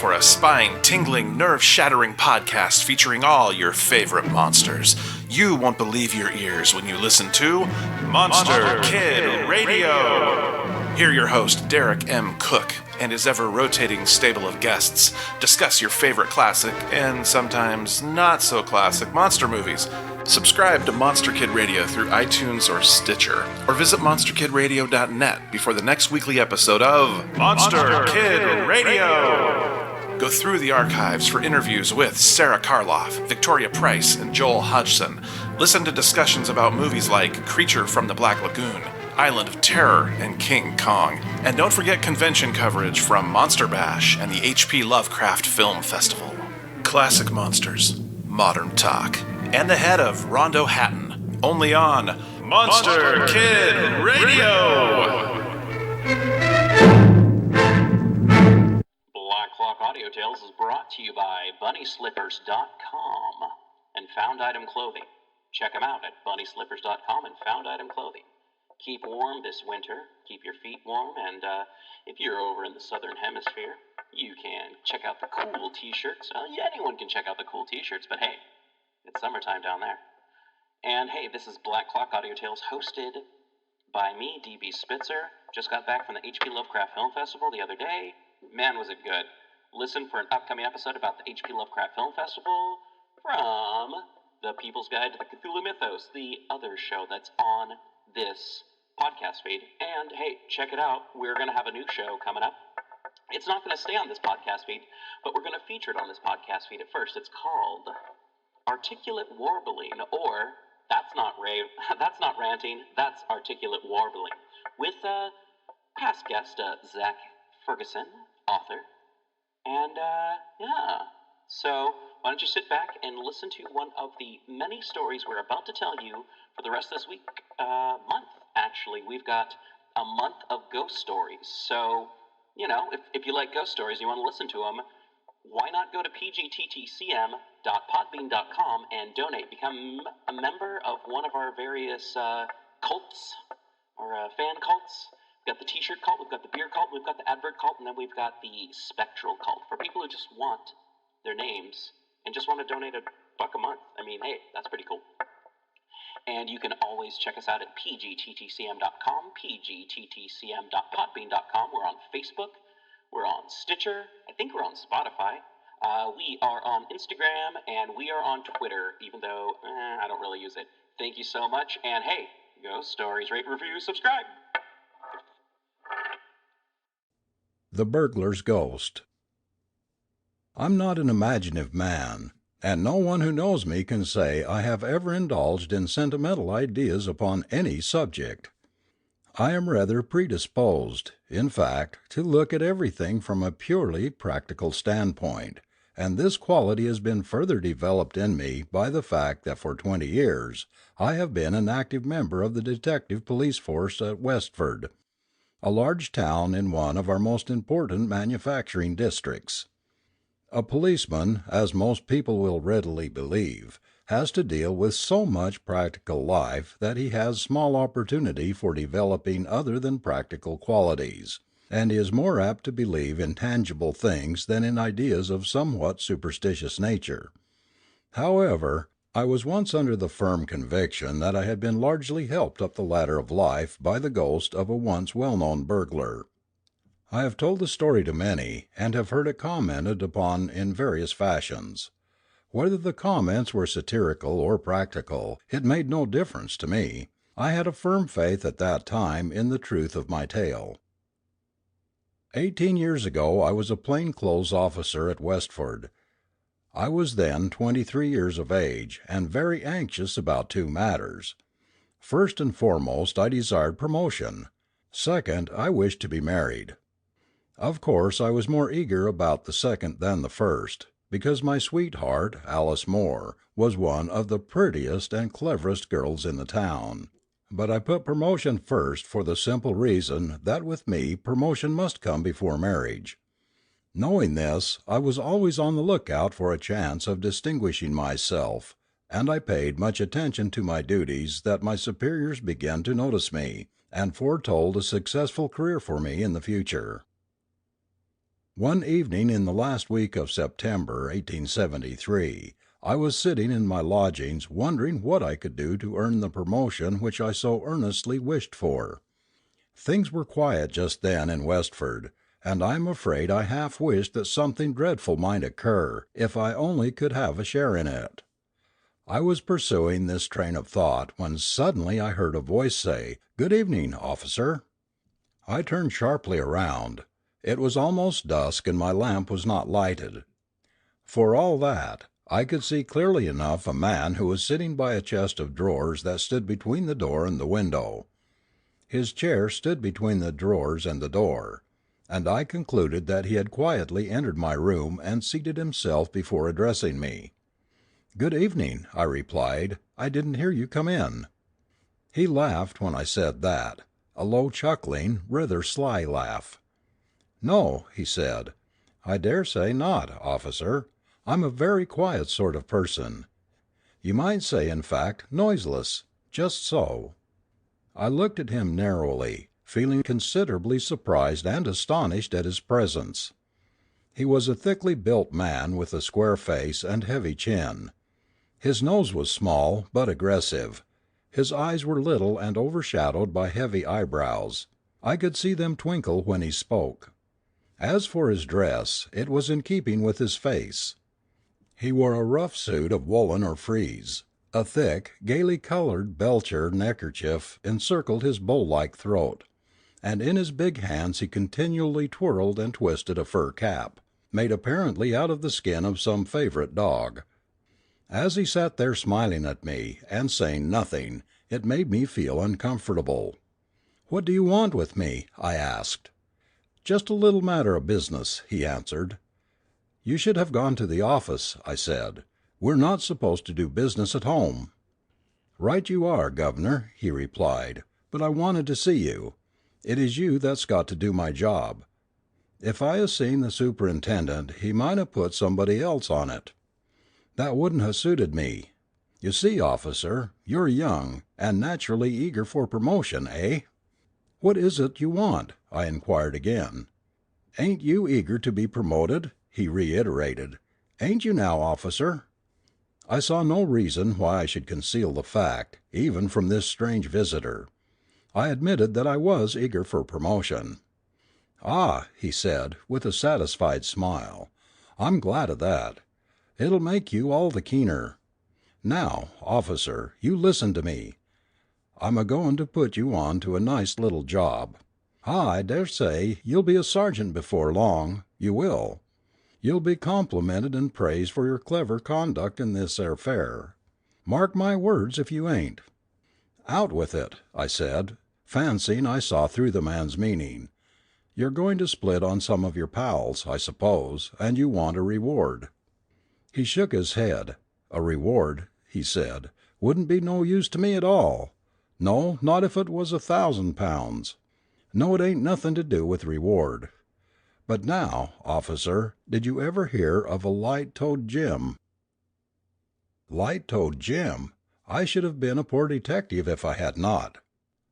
for a spine-tingling, nerve-shattering podcast featuring all your favorite monsters. You won't believe your ears when you listen to Monster Kid Radio. Hear your host, Derek M. Cook, and his ever-rotating stable of guests discuss your favorite classic, and sometimes not-so-classic monster movies. Subscribe to Monster Kid Radio through iTunes or Stitcher, or visit monsterkidradio.net before the next weekly episode of Monster Kid Radio. Go through the archives for interviews with Sarah Karloff, Victoria Price, and Joel Hodgson. Listen to discussions about movies like Creature from the Black Lagoon, Island of Terror, and King Kong. And don't forget convention coverage from Monster Bash and the H.P. Lovecraft Film Festival. Classic monsters, modern talk, and the head of Rondo Hatton, only on Monster Kid Radio! Black Clock Audio Tales is brought to you by BunnySlippers.com and Found Item Clothing. Check them out at BunnySlippers.com and Found Item Clothing. Keep warm this winter, keep your feet warm, and if you're over in the Southern Hemisphere, you can check out the cool t-shirts. Yeah, anyone can check out the cool t-shirts, but hey, it's summertime down there. And hey, this is Black Clock Audio Tales, hosted by me, DB Spitzer. Just got back from the H.P. Lovecraft Film Festival the other day. Man, was it good. Listen for an upcoming episode about the H.P. Lovecraft Film Festival from The People's Guide to the Cthulhu Mythos, the other show that's on this podcast feed. And hey, check it out. We're going to have a new show coming up. It's not going to stay on this podcast feed, but we're going to feature it on this podcast feed at first. It's called Articulate Warbling, or that's not ranting, that's articulate warbling, with past guest Zach Ferguson, author. And yeah, so why don't you sit back and listen to one of the many stories we're about to tell you for the rest of this month. Actually, we've got a month of ghost stories. So, you know, if you like ghost stories, you want to listen to them, why not go to PGttCM.podbean.com and donate? Become a member of one of our various cults, or fan cults. We've got the t-shirt cult, we've got the beer cult, we've got the advert cult, and then we've got the spectral cult for people who just want their names and just want to donate $1 a month. I mean, hey, that's pretty cool. And you can always check us out at PGttCM.com, PGttCM.podbean.com. We're on Facebook. We're on Stitcher. I think we're on Spotify. We are on Instagram, and we are on Twitter, even though I don't really use it. Thank you so much, and hey, ghost stories, rate, review, subscribe. The Burglar's Ghost. I'm not an imaginative man, and no one who knows me can say I have ever indulged in sentimental ideas upon any subject. I am rather predisposed, in fact, to look at everything from a purely practical standpoint, and this quality has been further developed in me by the fact that for 20 years I have been an active member of the detective police force at Westford, a large town in one of our most important manufacturing districts. A policeman, as most people will readily believe, has to deal with so much practical life that he has small opportunity for developing other than practical qualities, and he is more apt to believe in tangible things than in ideas of somewhat superstitious nature. However, I was once under the firm conviction that I had been largely helped up the ladder of life by the ghost of a once well-known burglar. I have told the story to many, and have heard it commented upon in various fashions. Whether the comments were satirical or practical, it made no difference to me. I had a firm faith at that time in the truth of my tale. 18 years ago I was a plain-clothes officer at Westford. I was then 23 years of age, and very anxious about two matters. First and foremost, I desired promotion. Second, I wished to be married. Of course I was more eager about the second than the first, because my sweetheart, Alice Moore, was one of the prettiest and cleverest girls in the town. But I put promotion first for the simple reason that with me promotion must come before marriage. Knowing this, I was always on the lookout for a chance of distinguishing myself, and I paid much attention to my duties that my superiors began to notice me, and foretold a successful career for me in the future. One evening in the last week of September, 1873, I was sitting in my lodgings wondering what I could do to earn the promotion which I so earnestly wished for. Things were quiet just then in Westford, and I am afraid I half wished that something dreadful might occur if I only could have a share in it. I was pursuing this train of thought when suddenly I heard a voice say, "Good evening, officer." I turned sharply around. It was almost dusk and my lamp was not lighted. For all that, I could see clearly enough a man who was sitting by a chest of drawers that stood between the door and the window. His chair stood between the drawers and the door, and I concluded that he had quietly entered my room and seated himself before addressing me. "Good evening," I replied. "I didn't hear you come in." He laughed when I said that, a low chuckling, rather sly laugh. "No," he said, "I dare say not, officer. I'm a very quiet sort of person. You might say, in fact, noiseless. Just so." I looked at him narrowly, feeling considerably surprised and astonished at his presence. He was a thickly built man with a square face and heavy chin. His nose was small, but aggressive. His eyes were little and overshadowed by heavy eyebrows. I could see them twinkle when he spoke. As for his dress, it was in keeping with his face. He wore a rough suit of woolen or frieze. A thick, gaily coloured belcher neckerchief encircled his bull-like throat, and in his big hands he continually twirled and twisted a fur cap, made apparently out of the skin of some favourite dog. As he sat there smiling at me, and saying nothing, it made me feel uncomfortable. "What do you want with me?" I asked. "Just a little matter of business," he answered. "You should have gone to the office," I said. "We're not supposed to do business at home." "Right you are, Governor," he replied, "but I wanted to see you. It is you that's got to do my job. If I seen the superintendent he might have put somebody else on it. That wouldn't have suited me. You see, officer, you're young, and naturally eager for promotion, eh?" "What is it you want?" I inquired again. "Ain't you eager to be promoted?" he reiterated. "Ain't you now, officer?" I saw no reason why I should conceal the fact, even from this strange visitor. I admitted that I was eager for promotion. "Ah," he said, with a satisfied smile, "I'm glad of that. It'll make you all the keener. Now, officer, you listen to me. I'm a-goin' to put you on to a nice little job. I dare say you'll be a sergeant before long, you will. You'll be complimented and praised for your clever conduct in this affair. Mark my words if you ain't." "Out with it," I said, fancying I saw through the man's meaning. "You're going to split on some of your pals, I suppose, and you want a reward." He shook his head. "A reward," he said, "wouldn't be no use to me at all. No, not if it was £1,000. No, it ain't nothing to do with reward. But now, officer, did you ever hear of a light-toed Jim?" Light-toed Jim! I should have been a poor detective if I had not.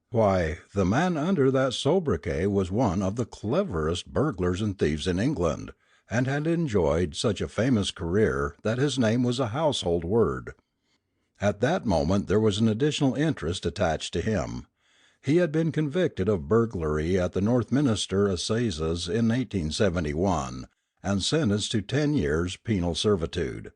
Why, the man under that sobriquet was one of the cleverest burglars and thieves in England, and had enjoyed such a famous career that his name was a household word. At that moment there was an additional interest attached to him. He had been convicted of burglary at the Northminster Assizes in 1871, and sentenced to 10 years' penal servitude.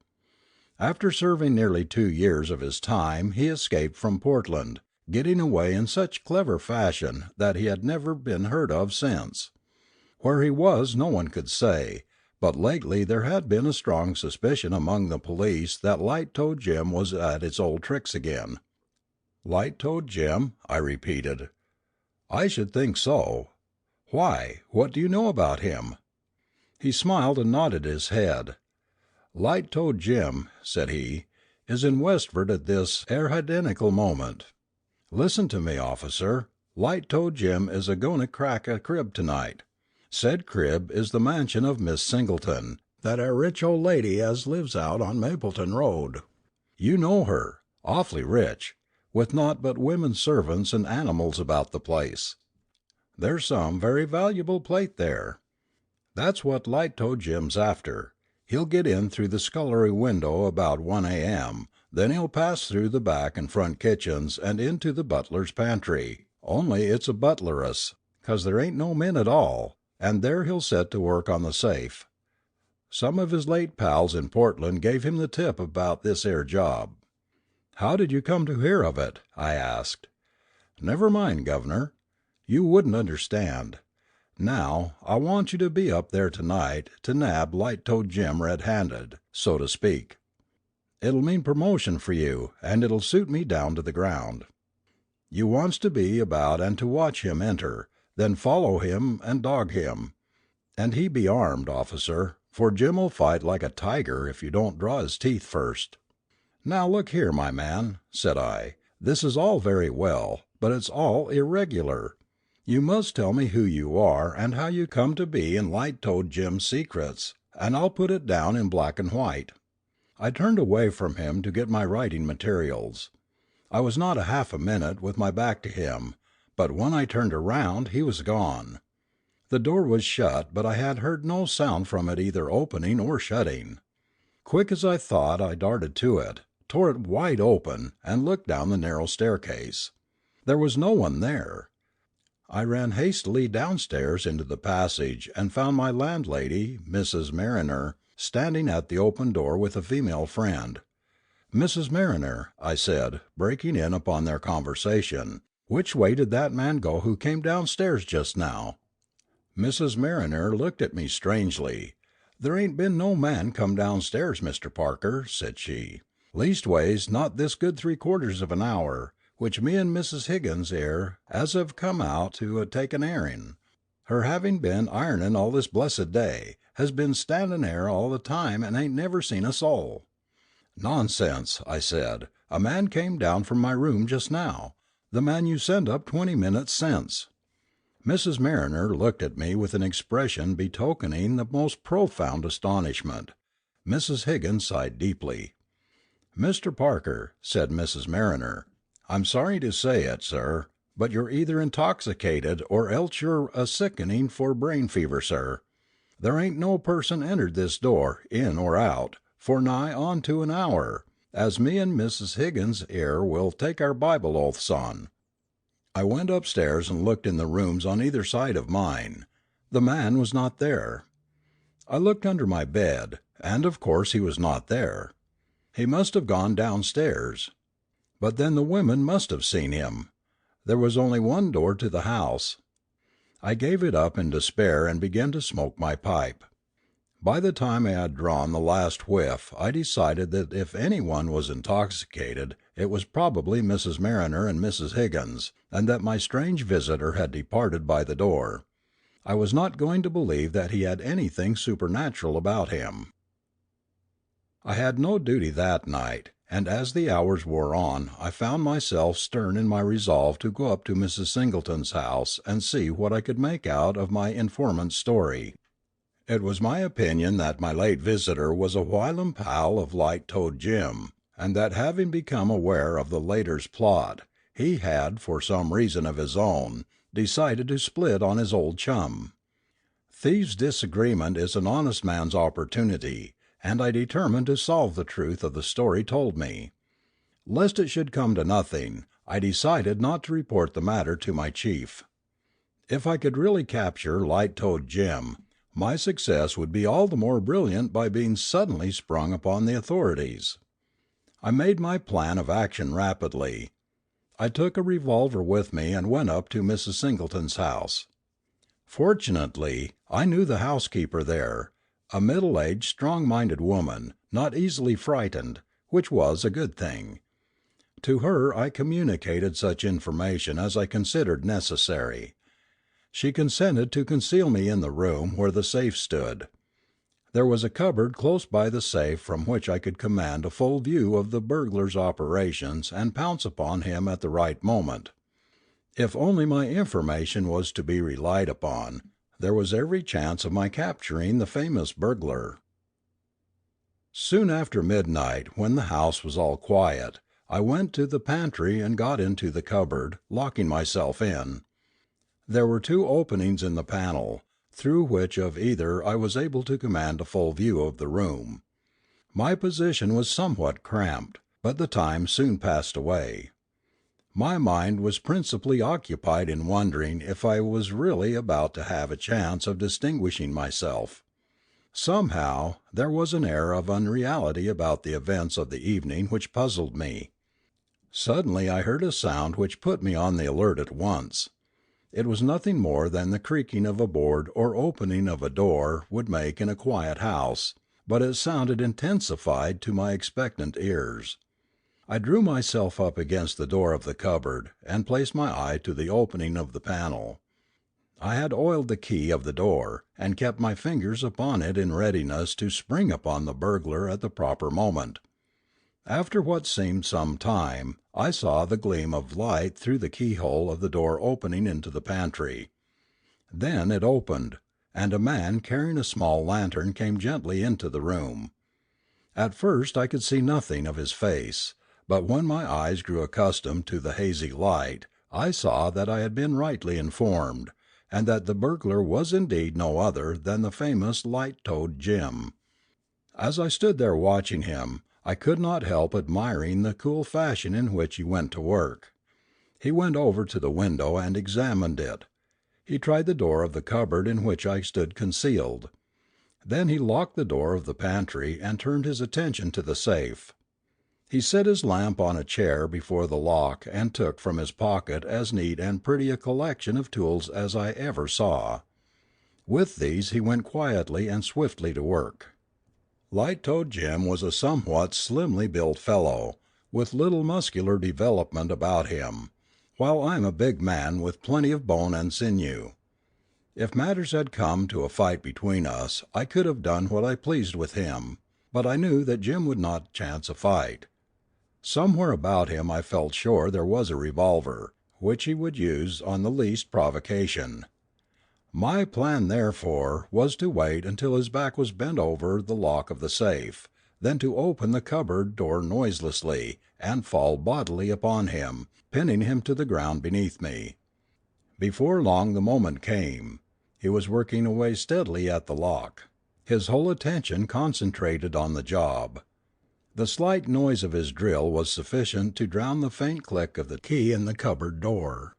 After serving nearly 2 years of his time he escaped from Portland, getting away in such clever fashion that he had never been heard of since. Where he was no one could say, but lately there had been a strong suspicion among the police that Light-toed Jim was at his old tricks again. "Light-toed Jim?" I repeated. "I should think so. Why, what do you know about him?" He smiled and nodded his head. "Light-toed Jim," said he, "is in Westford at this 'ere identical moment. Listen to me, officer. Light-toed Jim is a-goin' to crack a crib to-night. Said crib is the mansion of Miss Singleton, that 'ere rich old lady as lives out on Mapleton Road. You know her. Awfully rich, with naught but women servants and animals about the place. There's some very valuable plate there. That's what Light-Toed Jim's after. He'll get in through the scullery window about 1 a.m., then he'll pass through the back and front kitchens and into the butler's pantry, only it's a butleress, 'cause there ain't no men at all, and there he'll set to work on the safe. Some of his late pals in Portland gave him the tip about this 'ere job." "How did you come to hear of it?" I asked. "Never mind, Governor. You wouldn't understand. Now, I want you to be up there tonight to nab Light-Toed Jim red-handed, so to speak. It'll mean promotion for you, and it'll suit me down to the ground. You wants to be about and to watch him enter, then follow him and dog him. And he be armed, officer, for Jim'll fight like a tiger if you don't draw his teeth first." "Now look here, my man," said I, "this is all very well, but it's all irregular. You must tell me who you are and how you come to be in Light-Toed Jim's secrets, and I'll put it down in black and white." I turned away from him to get my writing materials. I was not half a minute with my back to him, but when I turned around he was gone. The door was shut, but I had heard no sound from it either opening or shutting. Quick as I thought I darted to it, tore it wide open, and looked down the narrow staircase. There was no one there. I ran hastily downstairs into the passage and found my landlady, Mrs. Mariner, standing at the open door with a female friend. "Mrs. Mariner," I said, breaking in upon their conversation, "which way did that man go who came downstairs just now?" Mrs. Mariner looked at me strangely. "There ain't been no man come downstairs, Mr. Parker," said she. "Leastways, not this good 3/4 of an hour, which me and Mrs. Higgins 'ere as have come out to take an airing. Her having been ironing all this blessed day, has been standing 'ere all the time and ain't never seen a soul." "Nonsense," I said. "A man came down from my room just now, the man you sent up 20 minutes since." Mrs. Mariner looked at me with an expression betokening the most profound astonishment. Mrs. Higgins sighed deeply. "Mr. Parker," said Mrs. Mariner, "I'm sorry to say it, sir, but you're either intoxicated or else you're a sickening for brain fever, sir. There ain't no person entered this door, in or out, for nigh on to an hour, as me and Mrs. Higgins 'ere will take our Bible oaths on." I went upstairs and looked in the rooms on either side of mine. The man was not there. I looked under my bed, and of course he was not there. He must have gone downstairs. But then the women must have seen him. There was only one door to the house. I gave it up in despair and began to smoke my pipe. By the time I had drawn the last whiff I decided that if anyone was intoxicated it was probably Mrs. Mariner and Mrs. Higgins, and that my strange visitor had departed by the door. I was not going to believe that he had anything supernatural about him. I had no duty that night, and as the hours wore on I found myself stern in my resolve to go up to Mrs. Singleton's house and see what I could make out of my informant's story. It was my opinion that my late visitor was a whilom pal of Light-Toed Jim, and that having become aware of the latter's plot, he had, for some reason of his own, decided to split on his old chum. Thieves' disagreement is an honest man's opportunity, and I determined to solve the truth of the story told me. Lest it should come to nothing, I decided not to report the matter to my chief. If I could really capture Light-Toed Jim, my success would be all the more brilliant by being suddenly sprung upon the authorities. I made my plan of action rapidly. I took a revolver with me and went up to Mrs. Singleton's house. Fortunately, I knew the housekeeper there, a middle-aged, strong-minded woman, not easily frightened, which was a good thing. To her I communicated such information as I considered necessary. She consented to conceal me in the room where the safe stood. There was a cupboard close by the safe from which I could command a full view of the burglar's operations and pounce upon him at the right moment. If only my information was to be relied upon, there was every chance of my capturing the famous burglar. Soon after midnight, when the house was all quiet, I went to the pantry and got into the cupboard, locking myself in. There were two openings in the panel. through which of either I was able to command a full view of the room. My position was somewhat cramped, but the time soon passed away. My mind was principally occupied in wondering if I was really about to have a chance of distinguishing myself. Somehow there was an air of unreality about the events of the evening which puzzled me. Suddenly I heard a sound which put me on the alert at once. It was nothing more than the creaking of a board or opening of a door would make in a quiet house, but it sounded intensified to my expectant ears. I drew myself up against the door of the cupboard, and placed my eye to the opening of the panel. I had oiled the key of the door, and kept my fingers upon it in readiness to spring upon the burglar at the proper moment. After what seemed some time, I saw the gleam of light through the keyhole of the door opening into the pantry. Then it opened, and a man carrying a small lantern came gently into the room. At first I could see nothing of his face, but when my eyes grew accustomed to the hazy light, I saw that I had been rightly informed, and that the burglar was indeed no other than the famous Light-toed Jim. As I stood there watching him, I could not help admiring the cool fashion in which he went to work. He went over to the window and examined it. He tried the door of the cupboard in which I stood concealed. Then he locked the door of the pantry and turned his attention to the safe. He set his lamp on a chair before the lock and took from his pocket as neat and pretty a collection of tools as I ever saw. With these he went quietly and swiftly to work. Light-toed Jim was a somewhat slimly built fellow, with little muscular development about him, while I am a big man with plenty of bone and sinew. If matters had come to a fight between us, I could have done what I pleased with him, but I knew that Jim would not chance a fight. Somewhere about him I felt sure there was a revolver, which he would use on the least provocation. My plan, therefore, was to wait until his back was bent over the lock of the safe, then to open the cupboard door noiselessly, and fall bodily upon him, pinning him to the ground beneath me. Before long the moment came. He was working away steadily at the lock, his whole attention concentrated on the job. The slight noise of his drill was sufficient to drown the faint click of the key in the cupboard door.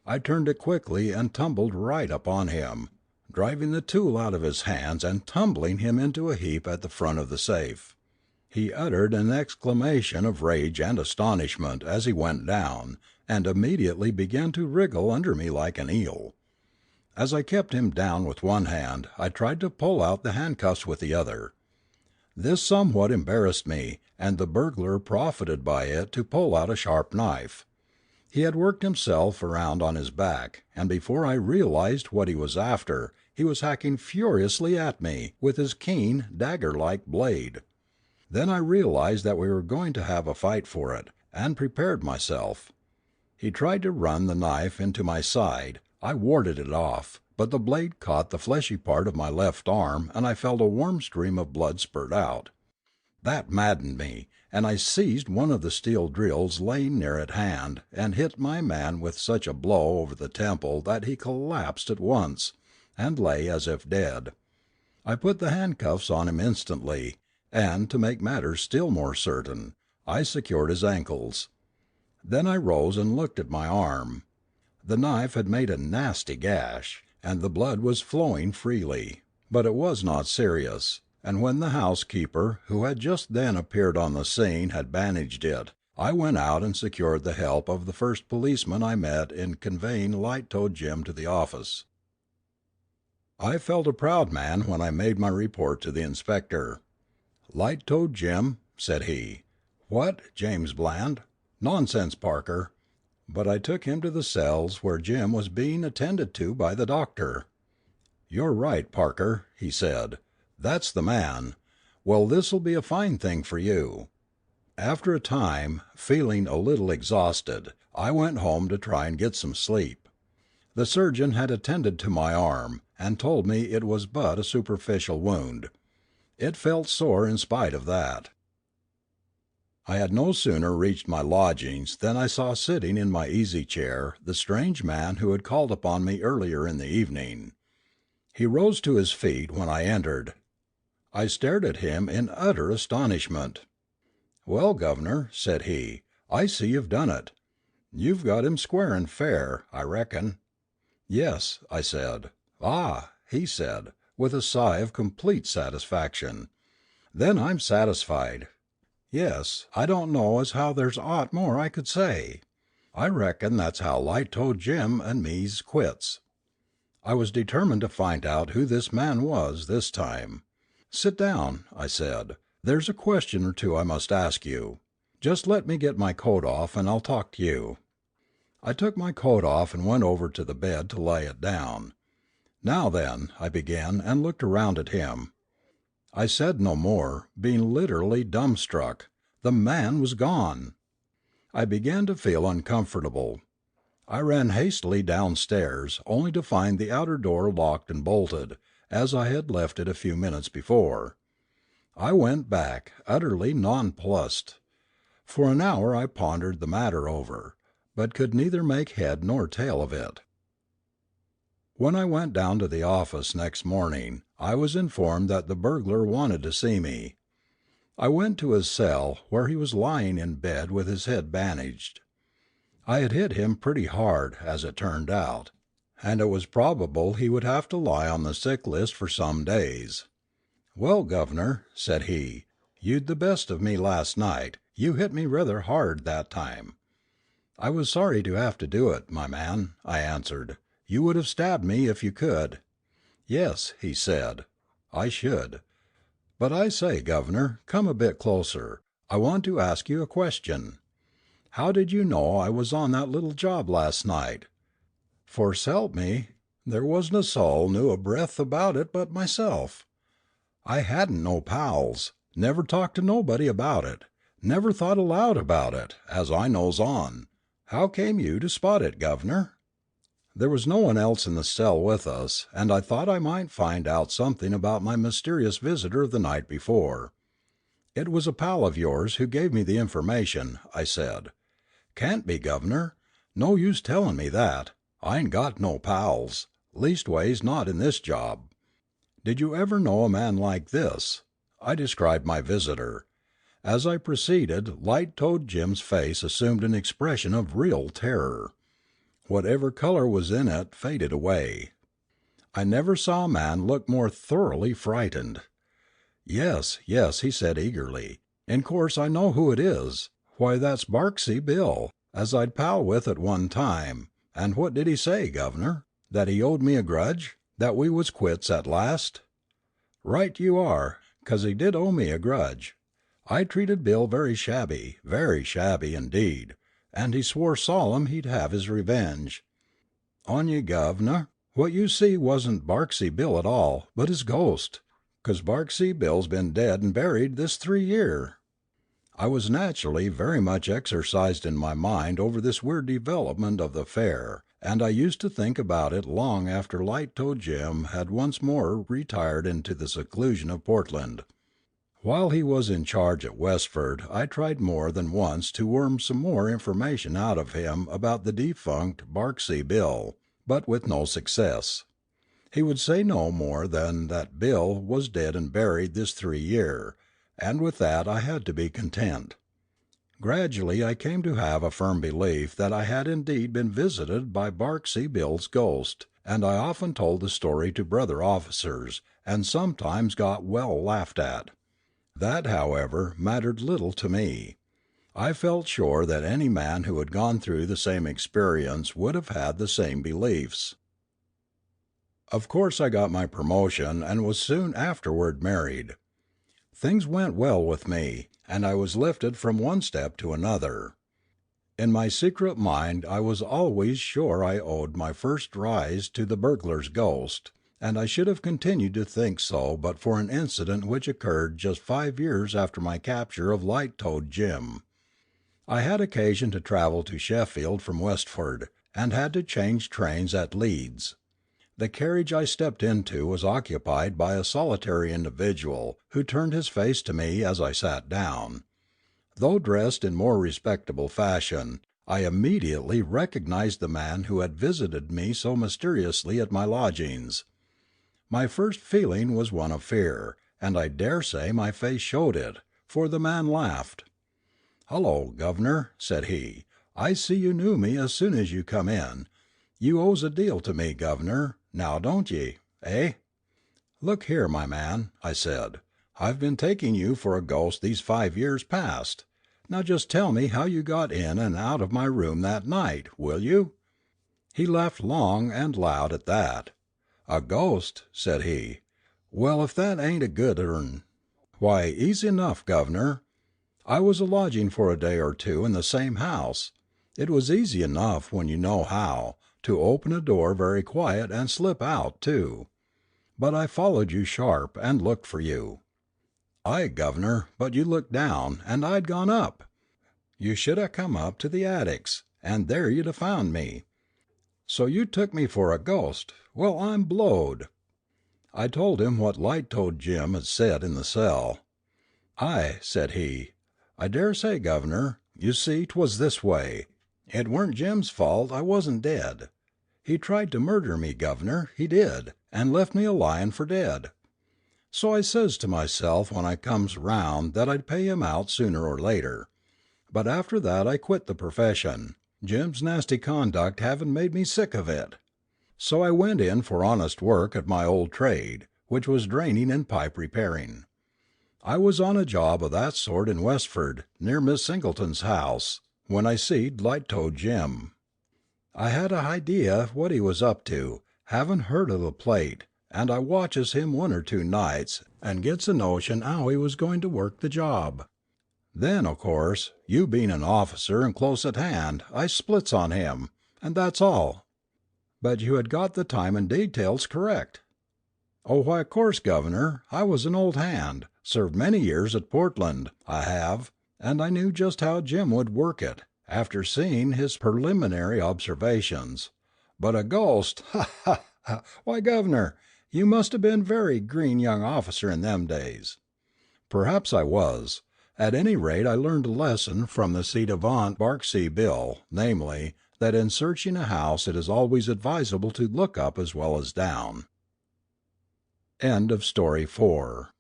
I turned it quickly and tumbled right upon him, driving the tool out of his hands and tumbling him into a heap at the front of the safe. He uttered an exclamation of rage and astonishment as he went down, and immediately began to wriggle under me like an eel. As I kept him down with one hand, I tried to pull out the handcuffs with the other. This somewhat embarrassed me, and the burglar profited by it to pull out a sharp knife. He had worked himself around on his back, and before I realized what he was after, he was hacking furiously at me with his keen, dagger-like blade. Then I realized that we were going to have a fight for it, and prepared myself. He tried to run the knife into my side. I warded it off, but the blade caught the fleshy part of my left arm, and I felt a warm stream of blood spurt out. That maddened me, and I seized one of the steel drills laying near at hand, and hit my man with such a blow over the temple that he collapsed at once, and lay as if dead. I put the handcuffs on him instantly, and, to make matters still more certain, I secured his ankles. Then I rose and looked at my arm. The knife had made a nasty gash, and the blood was flowing freely, but it was not serious, and when the housekeeper, who had just then appeared on the scene, had bandaged it, I went out and secured the help of the first policeman I met in conveying Light-toed Jim to the office. I felt a proud man when I made my report to the inspector. "Light-toed Jim," said he. "What, James Bland? Nonsense, Parker." But I took him to the cells where Jim was being attended to by the doctor. "You're right, Parker," he said. "That's the man. Well, this'll be a fine thing for you." After a time, feeling a little exhausted, I went home to try and get some sleep. The surgeon had attended to my arm, and told me it was but a superficial wound. It felt sore in spite of that. I had no sooner reached my lodgings than I saw sitting in my easy chair the strange man who had called upon me earlier in the evening. He rose to his feet when I entered. I stared at him in utter astonishment. "Well, Governor," said he, "I see you've done it. You've got him square and fair, I reckon." "Yes," I said. "Ah," he said, with a sigh of complete satisfaction, "then I'm satisfied. Yes, I don't know as how there's aught more I could say. I reckon that's how Light toed Jim and me's quits." I was determined to find out who this man was, this time. "Sit down," I said. "There's a question or two I must ask you. Just let me get my coat off and I'll talk to you." I took my coat off and went over to the bed to lay it down. "Now then," I began, and looked around at him. I said no more, being literally dumbstruck. The man was gone! I began to feel uncomfortable. I ran hastily downstairs, only to find the outer door locked and bolted, as I had left it a few minutes before. I went back, utterly nonplussed. For an hour I pondered the matter over, but could neither make head nor tail of it. When I went down to the office next morning, I was informed that the burglar wanted to see me. I went to his cell, where he was lying in bed with his head bandaged. I had hit him pretty hard, as it turned out, and it was probable he would have to lie on the sick list for some days. "Well, Governor," said he, "you'd the best of me last night. You hit me rather hard that time." "I was sorry to have to do it, my man," I answered. "You would have stabbed me if you could." "Yes," he said, "I should. But I say, Governor, come a bit closer. I want to ask you a question. How did you know I was on that little job last night? For s'help me, there wasn't a soul knew a breath about it but myself. I hadn't no pals, never talked to nobody about it, never thought aloud about it, as I knows on. How came you to spot it, Governor?" There was no one else in the cell with us, and I thought I might find out something about my mysterious visitor of the night before. "It was a pal of yours who gave me the information," I said. "Can't be, Governor. No use tellin' me that. I ain't got no pals. Leastways, not in this job. Did you ever know a man like this?" I described my visitor. As I proceeded, Light toed Jim's face assumed an expression of real terror. Whatever colour was in it faded away. I never saw a man look more thoroughly frightened. "Yes, yes," he said eagerly, "in course I know who it is. Why, that's Barksey Bill, as I'd pal with at one time. And what did he say, Governor? That he owed me a grudge? That we was quits at last?" "Right you are, 'cause he did owe me a grudge. I treated Bill very shabby indeed, and he swore solemn he'd have his revenge. On ye, Governor, what you see wasn't Barksey Bill at all, but his ghost, 'cause Barksey Bill's been dead and buried this 3 year." I was naturally very much exercised in my mind over this weird development of the affair, and I used to think about it long after Light toed Jim had once more retired into the seclusion of Portland. While he was in charge at Westford, I tried more than once to worm some more information out of him about the defunct Barksey Bill, but with no success. He would say no more than that Bill was dead and buried this 3 year, and with that I had to be content. Gradually I came to have a firm belief that I had indeed been visited by Barksey Bill's ghost, and I often told the story to brother officers, and sometimes got well laughed at. That, however, mattered little to me. I felt sure that any man who had gone through the same experience would have had the same beliefs. Of course I got my promotion and was soon afterward married. Things went well with me, and I was lifted from one step to another. In my secret mind I was always sure I owed my first rise to the burglar's ghost, and I should have continued to think so but for an incident which occurred just 5 years after my capture of Light toed Jim. I had occasion to travel to Sheffield from Westford, and had to change trains at Leeds. The carriage I stepped into was occupied by a solitary individual, who turned his face to me as I sat down. Though dressed in more respectable fashion, I immediately recognized the man who had visited me so mysteriously at my lodgings. My first feeling was one of fear, and I dare say my face showed it, for the man laughed. "Hullo, Governor," said he, "I see you knew me as soon as you come in. You owes a deal to me, Governor, now don't ye, eh?" "Look here, my man," I said, "I've been taking you for a ghost these 5 years past. Now just tell me how you got in and out of my room that night, will you?" He laughed long and loud at that. "A ghost," said he, "well, if that ain't a good urn. Why, easy enough, Governor. I was a lodging for a day or two in the same house. It was easy enough, when you know how, to open a door very quiet and slip out, too. But I followed you sharp, and looked for you." "Ay, Governor, but you looked down, and I'd gone up." "You should 'a' come up to the attics, and there you'd 'a' found me." "So you took me for a ghost. Well, I'm blowed." I told him what Light toed Jim had said in the cell. "Ay," said he, "I dare say, Governor. You see, 'twas this way. It weren't Jim's fault I wasn't dead. He tried to murder me, Governor, he did, and left me a lyin' for dead. So I says to myself when I comes round that I'd pay him out sooner or later. But after that I quit the profession, Jim's nasty conduct having made me sick of it. So I went in for honest work at my old trade, which was draining and pipe repairing. I was on a job of that sort in Westford, near Miss Singleton's house, when I seed Light toed Jim. I had a idea what he was up to, having heard of the plate, and I watches him one or two nights, and gets a notion how he was going to work the job. Then, o' course, you being an officer and close at hand, I splits on him, and that's all." "But you had got the time and details correct." "Oh, why, of course, Governor, I was an old hand, served many years at Portland, I have, and I knew just how Jim would work it, after seeing his preliminary observations. But a ghost, ha, ha, ha! Why, Governor, you must have been a very green young officer in them days." "Perhaps I was. At any rate I learned a lesson from the ci devant Barksey Bill, namely, that in searching a house it is always advisable to look up as well as down." End of Story 4.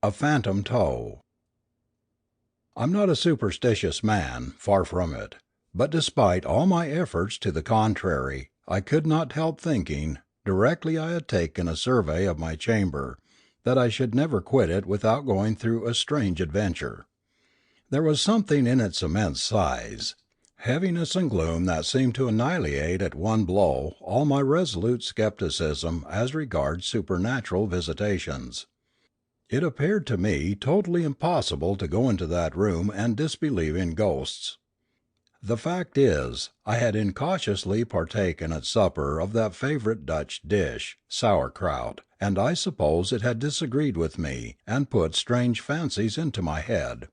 A Phantom Toe. I'm not a superstitious man, far from it, but despite all my efforts to the contrary, I could not help thinking, directly I had taken a survey of my chamber, that I should never quit it without going through a strange adventure. There was something in its immense size, heaviness and gloom that seemed to annihilate at one blow all my resolute skepticism as regards supernatural visitations. It appeared to me totally impossible to go into that room and disbelieve in ghosts. The fact is, I had incautiously partaken at supper of that favourite Dutch dish, sauerkraut, and I suppose it had disagreed with me, and put strange fancies into my head.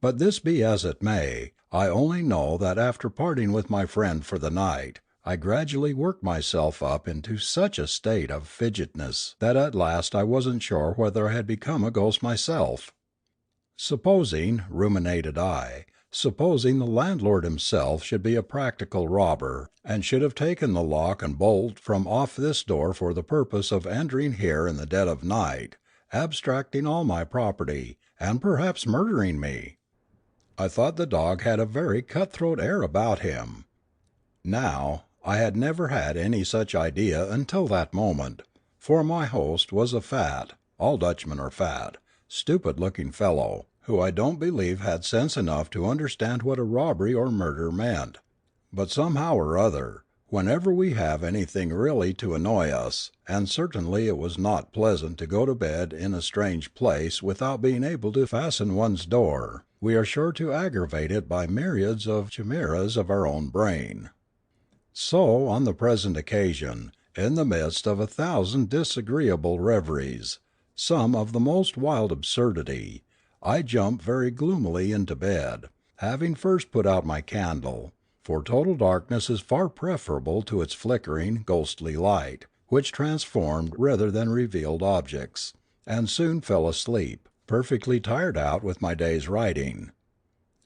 But this be as it may, I only know that after parting with my friend for the night, I gradually worked myself up into such a state of fidgetness that at last I wasn't sure whether I had become a ghost myself. Supposing, ruminated I, supposing the landlord himself should be a practical robber, and should have taken the lock and bolt from off this door for the purpose of entering here in the dead of night, abstracting all my property, and perhaps murdering me. I thought the dog had a very cut-throat air about him. Now, I had never had any such idea until that moment, for my host was a fat (all Dutchmen are fat) stupid-looking fellow, who I don't believe had sense enough to understand what a robbery or murder meant. But somehow or other, whenever we have anything really to annoy us, and certainly it was not pleasant to go to bed in a strange place without being able to fasten one's door, we are sure to aggravate it by myriads of chimeras of our own brain. So, on the present occasion, in the midst of 1,000 disagreeable reveries, some of the most wild absurdity, I jumped very gloomily into bed, having first put out my candle, for total darkness is far preferable to its flickering, ghostly light, which transformed rather than revealed objects, and soon fell asleep, perfectly tired out with my day's writing.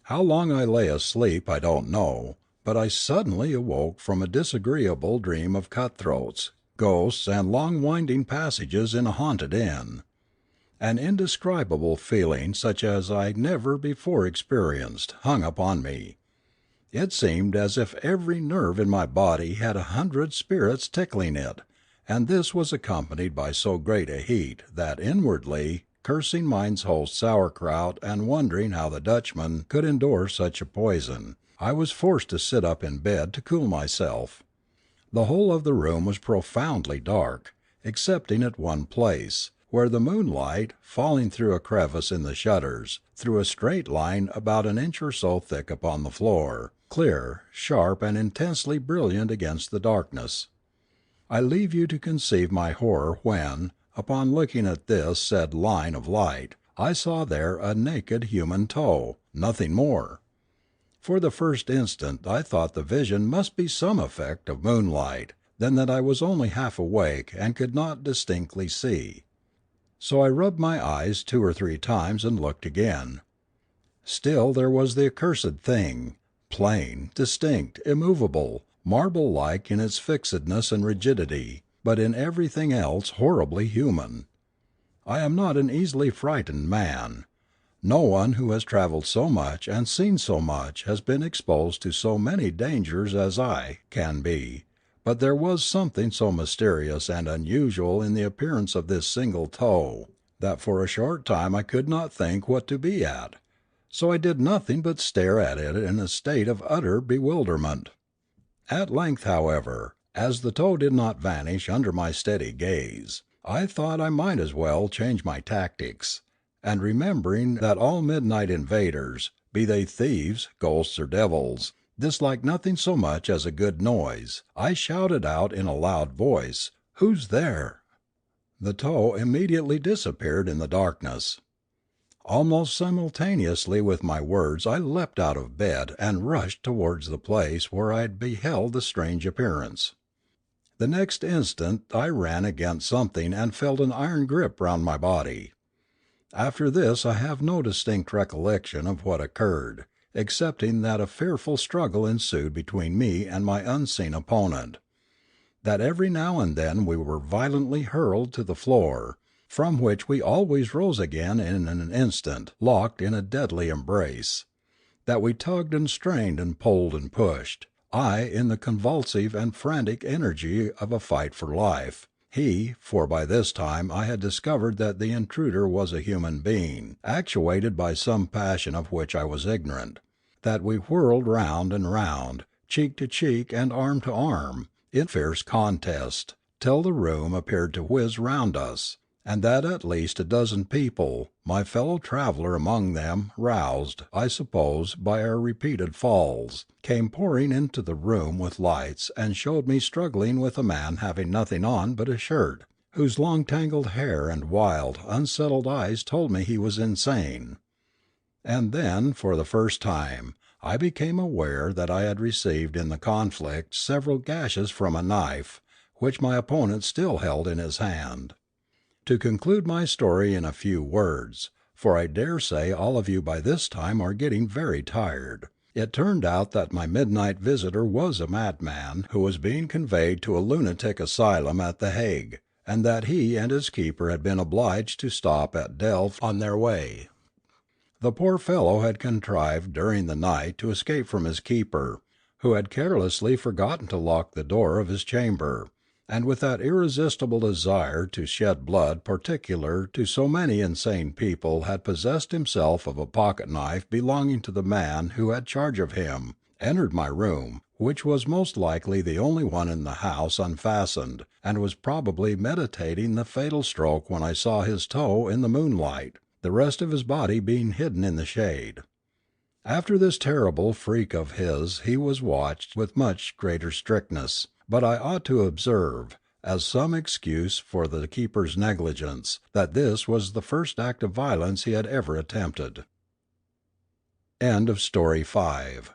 How long I lay asleep I don't know, but I suddenly awoke from a disagreeable dream of cutthroats, ghosts, and long winding passages in a haunted inn. An indescribable feeling such as I never before experienced hung upon me. It seemed as if every nerve in my body had 100 spirits tickling it, and this was accompanied by so great a heat that inwardly, cursing mine's host sauerkraut and wondering how the Dutchman could endure such a poison, I was forced to sit up in bed to cool myself. The whole of the room was profoundly dark, excepting at one place, where the moonlight, falling through a crevice in the shutters, threw a straight line about an inch or so thick upon the floor, clear, sharp, and intensely brilliant against the darkness. I leave you to conceive my horror when, upon looking at this said line of light, I saw there a naked human toe, nothing more. For the first instant I thought the vision must be some effect of moonlight, then that I was only half awake and could not distinctly see. So I rubbed my eyes 2 or 3 times and looked again. Still there was the accursed thing, plain, distinct, immovable, marble-like in its fixedness and rigidity, but in everything else horribly human. I am not an easily frightened man. No one who has travelled so much and seen so much has been exposed to so many dangers as I can be, but there was something so mysterious and unusual in the appearance of this single toe, that for a short time I could not think what to be at. So I did nothing but stare at it in a state of utter bewilderment. At length, however, as the toe did not vanish under my steady gaze, I thought I might as well change my tactics, and remembering that all midnight invaders, be they thieves, ghosts, or devils, dislike nothing so much as a good noise, I shouted out in a loud voice, "Who's there?" The toe immediately disappeared in the darkness. Almost simultaneously with my words I leapt out of bed and rushed towards the place where I had beheld the strange appearance. The next instant I ran against something and felt an iron grip round my body. After this I have no distinct recollection of what occurred, excepting that a fearful struggle ensued between me and my unseen opponent; that every now and then we were violently hurled to the floor, from which we always rose again in an instant, locked in a deadly embrace; that we tugged and strained and pulled and pushed, I in the convulsive and frantic energy of a fight for life, he, for by this time I had discovered that the intruder was a human being, actuated by some passion of which I was ignorant; that we whirled round and round, cheek to cheek and arm to arm, in fierce contest, till the room appeared to whiz round us, and that at least a dozen people, my fellow traveller among them, roused, I suppose, by our repeated falls, came pouring into the room with lights and showed me struggling with a man having nothing on but a shirt, whose long tangled hair and wild, unsettled eyes told me he was insane. And then, for the first time, I became aware that I had received in the conflict several gashes from a knife, which my opponent still held in his hand. To conclude my story in a few words, for I dare say all of you by this time are getting very tired, it turned out that my midnight visitor was a madman who was being conveyed to a lunatic asylum at the Hague, and that he and his keeper had been obliged to stop at Delft on their way. The poor fellow had contrived during the night to escape from his keeper, who had carelessly forgotten to lock the door of his chamber, and with that irresistible desire to shed blood particular to so many insane people had possessed himself of a pocket knife belonging to the man who had charge of him, entered my room, which was most likely the only one in the house, unfastened, and was probably meditating the fatal stroke when I saw his toe in the moonlight, the rest of his body being hidden in the shade. After this terrible freak of his he was watched with much greater strictness, but I ought to observe, as some excuse for the keeper's negligence, that this was the first act of violence he had ever attempted. End of Story 5